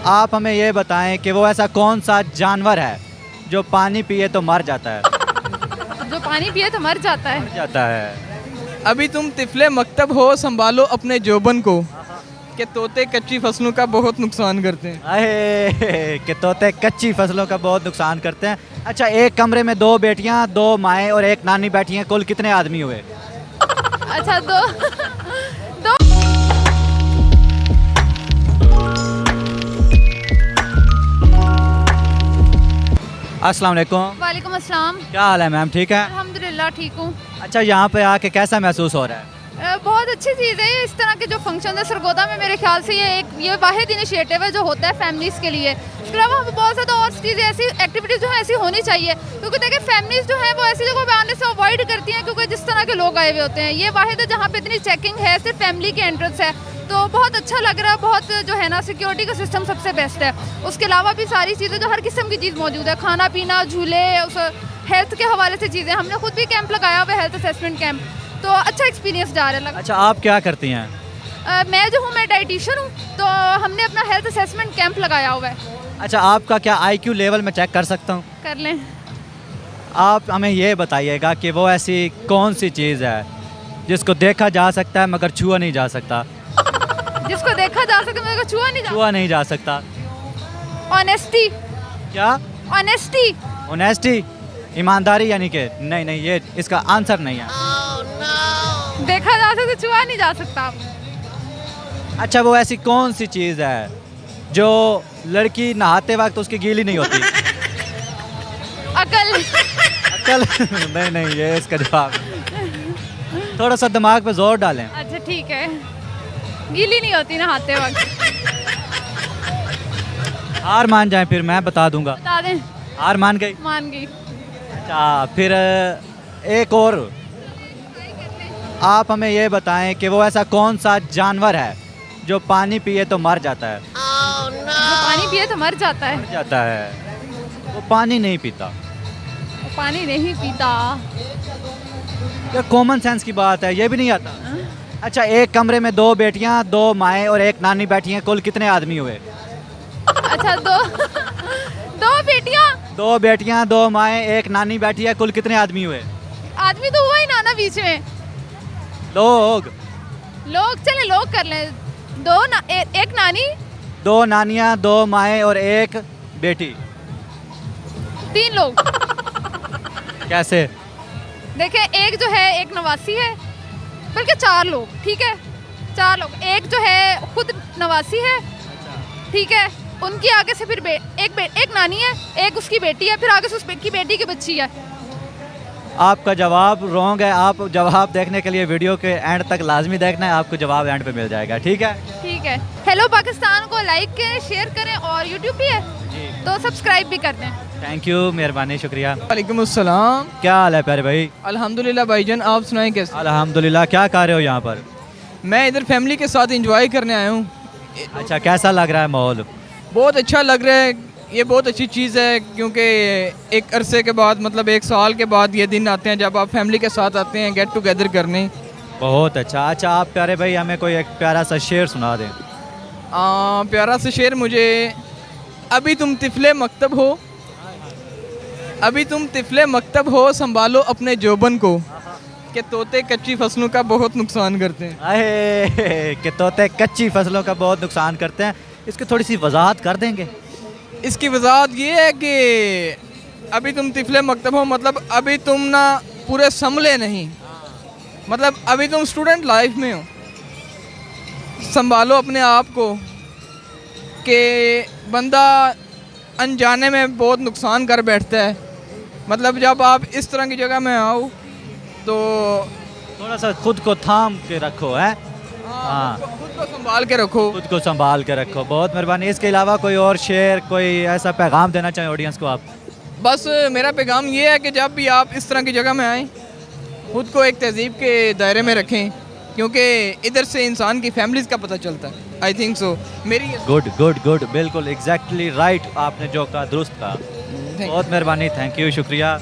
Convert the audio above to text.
आप हमें ये बताएं कि वो ऐसा कौन सा जानवर है जो पानी पिए तो मर जाता है? जो पानी पिए तो मर जाता है। मर जाता है। अभी तुम तिफले मकतब हो, संभालो अपने जोबन को, कि तोते कच्ची फसलों का बहुत नुकसान करते हैं। अहे कि तोते कच्ची फसलों का बहुत नुकसान करते हैं। अच्छा, एक कमरे में 2 बेटियां, 2 माएँ और 1 नानी बैठी हैं, कुल कितने आदमी हुए? अच्छा, दो दो। अस्सलाम वालेकुम। वालेकुम अस्सलाम। क्या हाल है मैम, ठीक है? अल्हम्दुलिल्लाह ठीक हूँ। अच्छा, यहाँ पे आके कैसा महसूस हो रहा है? बहुत अच्छी चीज़ है इस तरह के जो फंक्शन है सरगोदा में। मेरे ख्याल से ये वाहिद इनिशिएटिव है जो होता है फैमिलीज़ के लिए। इसके अलावा हमें बहुत ज़्यादा और चीज़ें ऐसी एक्टिविटीज़ जो है ऐसी होनी चाहिए, क्योंकि देखिए फैमिलीज़ जो है वो ऐसी जगह पे आने से अवॉइड करती हैं, क्योंकि जिस तरह के लोग आए हुए होते हैं। ये वाहिद है जहाँ पे इतनी चेकिंग है, सिर्फ फैमिली की एंट्रेंस है, तो बहुत अच्छा लग रहा है। बहुत जो है ना सिक्योरिटी का सिस्टम सबसे बेस्ट है। उसके अलावा भी सारी चीज़ें जो हर किस्म की चीज़ मौजूद है, खाना पीना, झूले, उस हेल्थ के हवाले से चीज़ें। हमने खुद भी कैंप लगाया हुआ है, हेल्थ असेसमेंट कैंप, तो अच्छा एक्सपीरियंस जा रहा है। अच्छा, आप क्या करती हैं? मैं जो हूँ मैं डाइटिशियन हूँ, तो हमने अपना हेल्थ असेसमेंट कैंप लगाया हुआ है। अच्छा, आपका क्या IQ लेवल मैं चेक कर सकता हूँ? कर लें। आप हमें ये बताइएगा कि वो ऐसी कौन सी चीज़ है जिसको देखा जा सकता है मगर छुआ नहीं जा सकता? जिसको देखा जा सके मेरे को छुआ नहीं जा। छुआ नहीं जा सकता। ऑनेस्टी। क्या? ऑनेस्टी। ऑनेस्टी, ईमानदारी, यानी कि नहीं, ये इसका आंसर नहीं है। देखा जा सकता, छुआ नहीं जा सकता। अच्छा, वो ऐसी कौन सी चीज़ है जो लड़की नहाते वक्त उसकी गीली नहीं होती? अकल। अकल? नहीं, ये इसका जवाब। थोड़ा सा दिमाग पे जोर डालें। अच्छा ठीक है, गीली नहीं होती नहाते वक्त। हार मान जाएं, फिर मैं बता दूंगा। बता दें। हार मान गई? मान गई। अच्छा, फिर एक और, आप हमें ये बताएं कि वो ऐसा कौन सा जानवर है जो पानी पिए तो मर जाता है? जो पानी पिए तो मर जाता है। मर जाता है, वो पानी नहीं पीता। वो पानी नहीं पीता। ये कॉमन सेंस की बात है, ये भी नहीं आता? अच्छा, एक कमरे में 2 बेटियां, 2 माएँ और 1 नानी बैठी हैं, कुल कितने आदमी हुए? अच्छा, दो बेटियां। 2 बेटियां, 2 माएँ, 1 नानी बैठी है, कुल कितने आदमी हुए? आदमी तो हुआ ही ना बीच में। लोग चले लोग कर लें। एक नानी, 2 नानियां, 2 माएँ और 1 बेटी। 3 लोग। कैसे? देखें, एक जो है एक नवासी है, बल्कि 4 लोग, ठीक है 4 लोग। एक जो है खुद नवासी है, ठीक है, उनकी आगे से फिर एक नानी है, एक उसकी बेटी है, फिर आगे से उसकी बेटी की बच्ची है। आपका जवाब रॉन्ग है। आप जवाब देखने के लिए वीडियो के एंड तक लाजमी देखना है, आपको जवाब एंड पे मिल जाएगा, ठीक है? ठीक है। हेलो पाकिस्तान को लाइक करें, शेयर करें, और यूट्यूब भी है तो सब्सक्राइब भी कर दें। थैंक यू, मेहरबानी, शुक्रिया। वालेकुम अस्सलाम। क्या हाल है प्यारे भाई? अल्हम्दुलिल्लाह भाईजान, आप सुनाएं कैसे? अल्हम्दुलिल्लाह। क्या कर रहे हो यहाँ पर? मैं इधर फैमिली के साथ एंजॉय करने आया हूँ। अच्छा, कैसा लग रहा है माहौल? बहुत अच्छा लग रहा है। ये बहुत अच्छी चीज़ है, क्योंकि एक अरसे के बाद, मतलब 1 साल के बाद ये दिन आते हैं जब आप फैमिली के साथ आते हैं गेट टुगेदर करने। बहुत अच्छा। अच्छा, आप प्यारे भाई हमें कोई एक प्यारा सा शेर सुना दें। प्यारा सा शेर मुझे, अभी तुम तिफले मकतब हो, अभी तुम तिफले मकतब हो, संभालो अपने जोबन को, कि तोते कच्ची फसलों का बहुत नुकसान करते हैं। अहे कि तोते कच्ची फसलों का बहुत नुकसान करते हैं। इसकी थोड़ी सी वजाहत कर देंगे? इसकी वजाहत ये है कि अभी तुम तिफले मकतब हो, मतलब अभी तुम ना पूरे संभले नहीं, मतलब अभी तुम स्टूडेंट लाइफ में हो, संभालो अपने आप को, कि बंदा अनजाने में बहुत नुकसान कर बैठता है। मतलब जब आप इस तरह की जगह में आओ तो थोड़ा सा खुद को थाम के रखो, है? हाँ, खुद को संभाल के रखो। खुद को संभाल के रखो। बहुत मेहरबानी। इसके अलावा कोई और शेर, कोई ऐसा पैगाम देना चाहें ऑडियंस को आप? बस मेरा पैगाम ये है कि जब भी आप इस तरह की जगह में आएँ, खुद को एक तहजीब के दायरे में रखें, क्योंकि इधर से इंसान की फैमिलीज़ का पता चलता है। I think so. मेरी गुड, बिल्कुल एग्जैक्टली राइट, आपने जो कहा दुरुस्त कहा। बहुत मेहरबानी, थैंक यू, शुक्रिया।